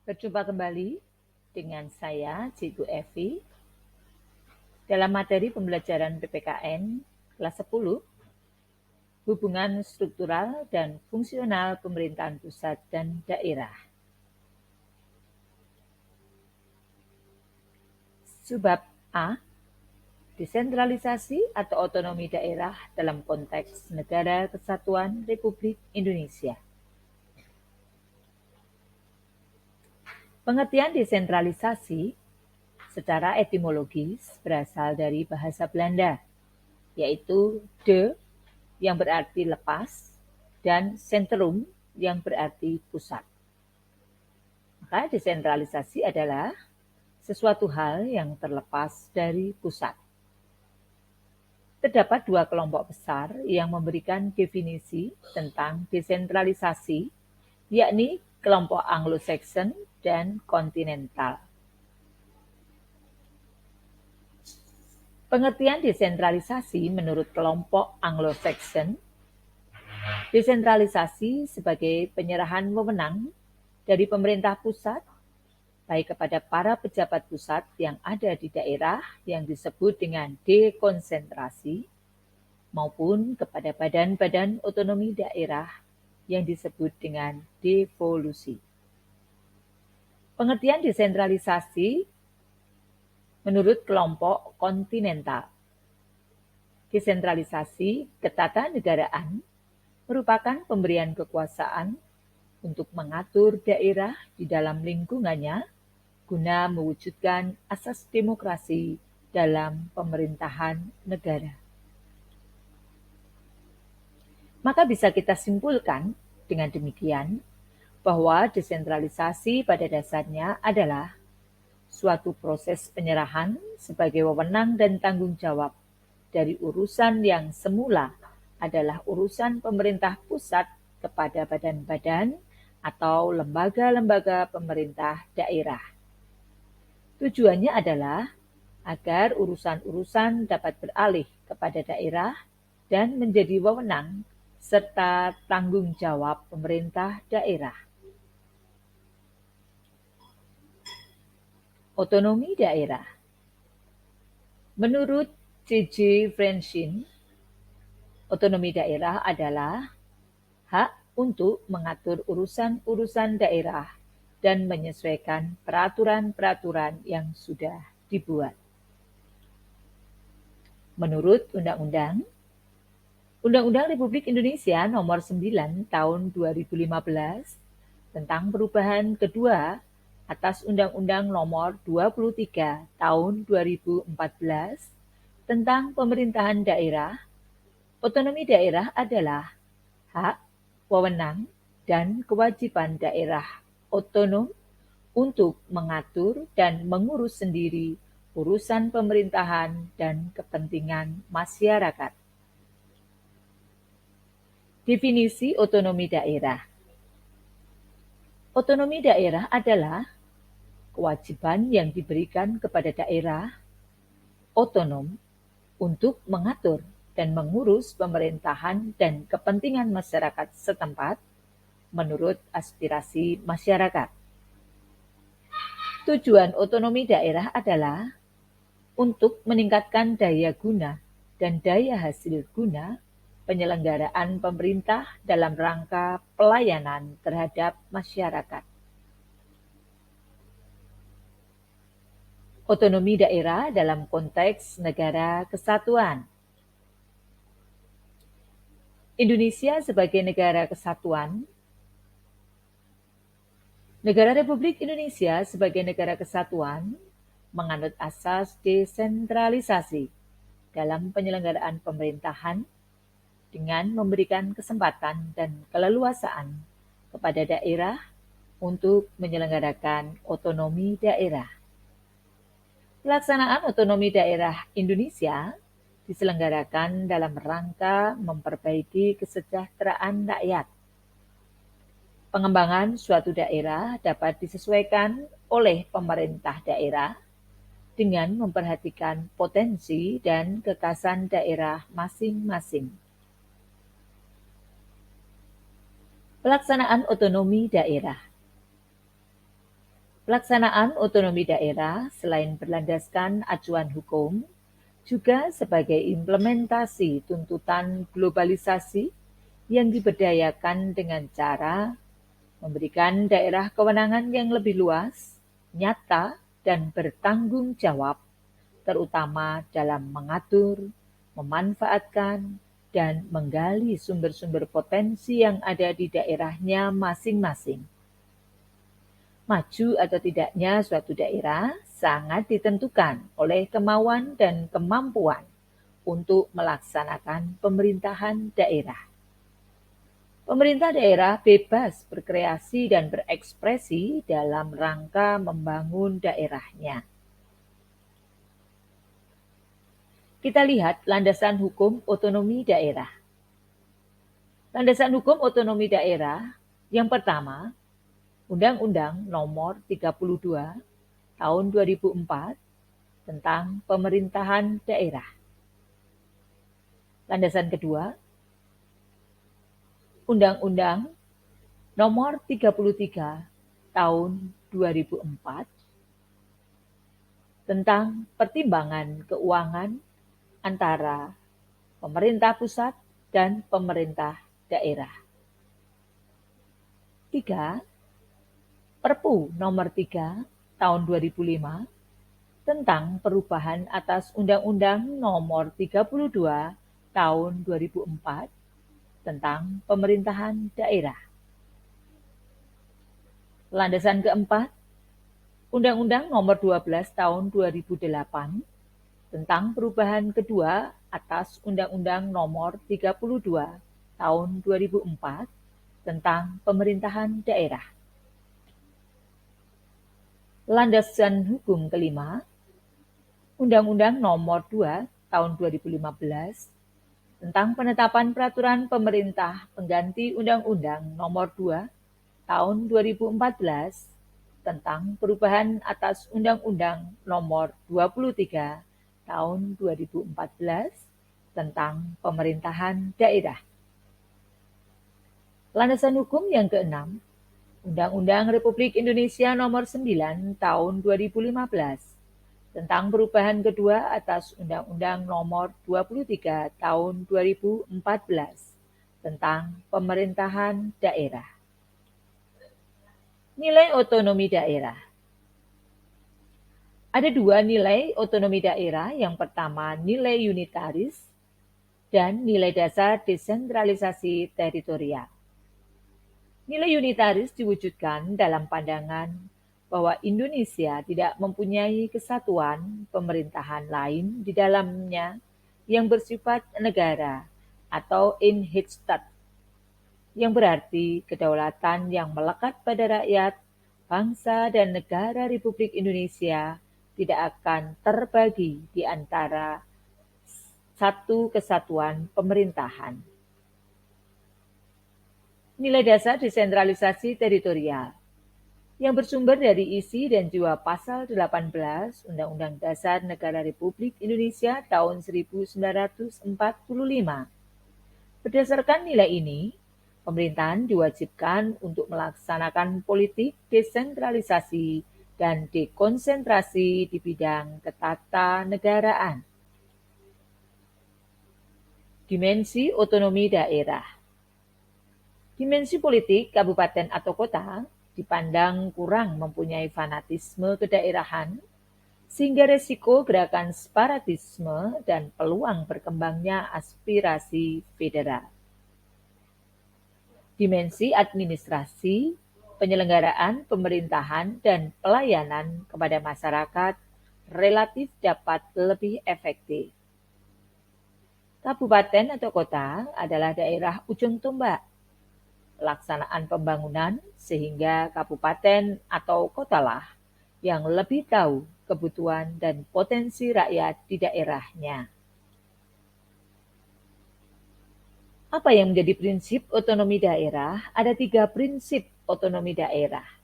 Berjumpa kembali dengan saya, Cikgu Evi, dalam materi pembelajaran PPKN kelas 10, Hubungan Struktural dan Fungsional Pemerintahan Pusat dan Daerah. Subbab A, desentralisasi atau otonomi daerah dalam konteks Negara Kesatuan Republik Indonesia. Pengertian desentralisasi secara etimologis berasal dari bahasa Belanda, yaitu de yang berarti lepas dan centrum yang berarti pusat. Maka desentralisasi adalah sesuatu hal yang terlepas dari pusat. Terdapat dua kelompok besar yang memberikan definisi tentang desentralisasi, yakni kelompok Anglo-Saxon dan kontinental. Pengertian desentralisasi menurut kelompok Anglo-Saxon, desentralisasi sebagai penyerahan wewenang dari pemerintah pusat, baik kepada para pejabat pusat yang ada di daerah yang disebut dengan dekonsentrasi, maupun kepada badan-badan otonomi daerah yang disebut dengan devolusi. Pengertian desentralisasi menurut kelompok kontinental. Desentralisasi ketatanegaraan merupakan pemberian kekuasaan untuk mengatur daerah di dalam lingkungannya guna mewujudkan asas demokrasi dalam pemerintahan negara. Maka bisa kita simpulkan dengan demikian bahwa desentralisasi pada dasarnya adalah suatu proses penyerahan sebagai wewenang dan tanggung jawab dari urusan yang semula adalah urusan pemerintah pusat kepada badan-badan atau lembaga-lembaga pemerintah daerah. Tujuannya adalah agar urusan-urusan dapat beralih kepada daerah dan menjadi wewenang serta tanggung jawab pemerintah daerah. Otonomi daerah. Menurut C.J. Frenchen, otonomi daerah adalah hak untuk mengatur urusan-urusan daerah dan menyesuaikan peraturan-peraturan yang sudah dibuat. Menurut Undang-Undang Republik Indonesia Nomor 9 Tahun 2015 tentang perubahan kedua atas Undang-Undang Nomor 23 Tahun 2014 tentang pemerintahan daerah, otonomi daerah adalah hak, wewenang, dan kewajiban daerah otonom untuk mengatur dan mengurus sendiri urusan pemerintahan dan kepentingan masyarakat. Definisi otonomi daerah. Otonomi daerah adalah kewajiban yang diberikan kepada daerah otonom untuk mengatur dan mengurus pemerintahan dan kepentingan masyarakat setempat menurut aspirasi masyarakat. Tujuan otonomi daerah adalah untuk meningkatkan daya guna dan daya hasil guna penyelenggaraan pemerintah dalam rangka pelayanan terhadap masyarakat. Otonomi daerah dalam konteks negara kesatuan. Indonesia sebagai negara kesatuan. Negara Republik Indonesia sebagai negara kesatuan menganut asas desentralisasi dalam penyelenggaraan pemerintahan dengan memberikan kesempatan dan keleluasaan kepada daerah untuk menyelenggarakan otonomi daerah. Pelaksanaan otonomi daerah Indonesia diselenggarakan dalam rangka memperbaiki kesejahteraan rakyat. Pengembangan suatu daerah dapat disesuaikan oleh pemerintah daerah dengan memperhatikan potensi dan kekhasan daerah masing-masing. Pelaksanaan otonomi daerah. Pelaksanaan otonomi daerah selain berlandaskan acuan hukum, juga sebagai implementasi tuntutan globalisasi yang diberdayakan dengan cara memberikan daerah kewenangan yang lebih luas, nyata, dan bertanggung jawab, terutama dalam mengatur, memanfaatkan, dan menggali sumber-sumber potensi yang ada di daerahnya masing-masing. Maju atau tidaknya suatu daerah sangat ditentukan oleh kemauan dan kemampuan untuk melaksanakan pemerintahan daerah. Pemerintah daerah bebas berkreasi dan berekspresi dalam rangka membangun daerahnya. Kita lihat landasan hukum otonomi daerah. Landasan hukum otonomi daerah yang pertama, Undang-Undang Nomor 32 Tahun 2004 tentang Pemerintahan Daerah. Landasan kedua, Undang-Undang Nomor 33 Tahun 2004 tentang pertimbangan keuangan antara pemerintah pusat dan pemerintah daerah. 3. Perpu Nomor 3 Tahun 2005 tentang perubahan atas Undang-Undang Nomor 32 Tahun 2004 tentang pemerintahan daerah. Landasan keempat, Undang-Undang Nomor 12 Tahun 2008 tentang perubahan kedua atas Undang-Undang Nomor 32 Tahun 2004 tentang pemerintahan daerah. Landasan hukum kelima, Undang-Undang Nomor 2 Tahun 2015 tentang penetapan peraturan pemerintah pengganti Undang-Undang Nomor 2 Tahun 2014 tentang perubahan atas Undang-Undang Nomor 23 Tahun 2014 tentang pemerintahan daerah. Landasan hukum yang keenam, Undang-Undang Republik Indonesia Nomor 9 Tahun 2015 tentang perubahan kedua atas Undang-Undang Nomor 23 Tahun 2014 tentang pemerintahan daerah. Nilai otonomi daerah. Ada dua nilai otonomi daerah, yang pertama nilai unitaris dan nilai dasar desentralisasi teritorial. Nilai unitaris diwujudkan dalam pandangan bahwa Indonesia tidak mempunyai kesatuan pemerintahan lain di dalamnya yang bersifat negara atau Eenheidsstaat, yang berarti kedaulatan yang melekat pada rakyat, bangsa, dan negara Republik Indonesia tidak akan terbagi di antara satu kesatuan pemerintahan. Nilai dasar desentralisasi teritorial yang bersumber dari isi dan jiwa pasal 18 Undang-Undang Dasar Negara Republik Indonesia tahun 1945. Berdasarkan nilai ini, pemerintahan diwajibkan untuk melaksanakan politik desentralisasi dan dekonsentrasi di bidang ketatanegaraan. Dimensi otonomi daerah. Dimensi politik kabupaten atau kota dipandang kurang mempunyai fanatisme kedaerahan, sehingga resiko gerakan separatisme dan peluang berkembangnya aspirasi federal. Dimensi administrasi, penyelenggaraan pemerintahan, dan pelayanan kepada masyarakat relatif dapat lebih efektif. Kabupaten atau kota adalah daerah ujung tombak pelaksanaan pembangunan, sehingga kabupaten atau kotalah yang lebih tahu kebutuhan dan potensi rakyat di daerahnya. Apa yang menjadi prinsip otonomi daerah? Ada 3 prinsip otonomi daerah: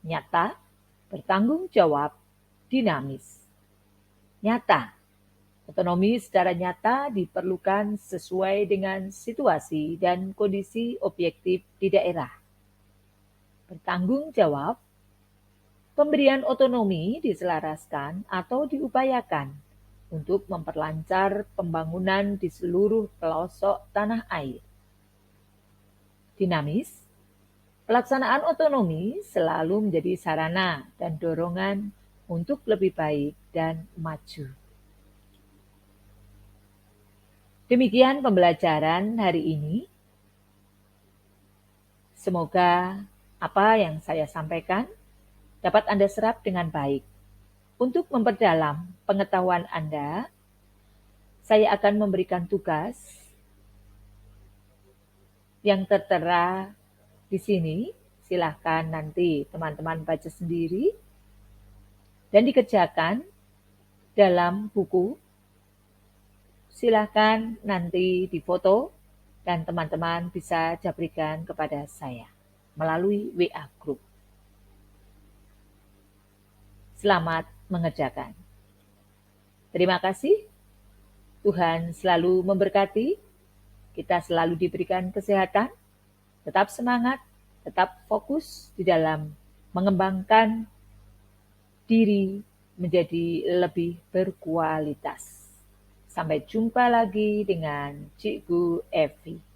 nyata, bertanggung jawab, dinamis. Nyata. Otonomi secara nyata diperlukan sesuai dengan situasi dan kondisi objektif di daerah. Bertanggung jawab. Pemberian otonomi diselaraskan atau diupayakan untuk memperlancar pembangunan di seluruh pelosok tanah air. Dinamis, pelaksanaan otonomi selalu menjadi sarana dan dorongan untuk lebih baik dan maju. Demikian pembelajaran hari ini. Semoga apa yang saya sampaikan dapat Anda serap dengan baik. Untuk memperdalam pengetahuan Anda, saya akan memberikan tugas yang tertera di sini. Silahkan nanti teman-teman baca sendiri dan dikerjakan dalam buku. Silahkan nanti difoto dan teman-teman bisa jabrikan kepada saya melalui WA Group. Selamat mengerjakan. Terima kasih. Tuhan selalu memberkati. Kita selalu diberikan kesehatan. Tetap semangat, tetap fokus di dalam mengembangkan diri menjadi lebih berkualitas. Sampai jumpa lagi dengan Cikgu Evi.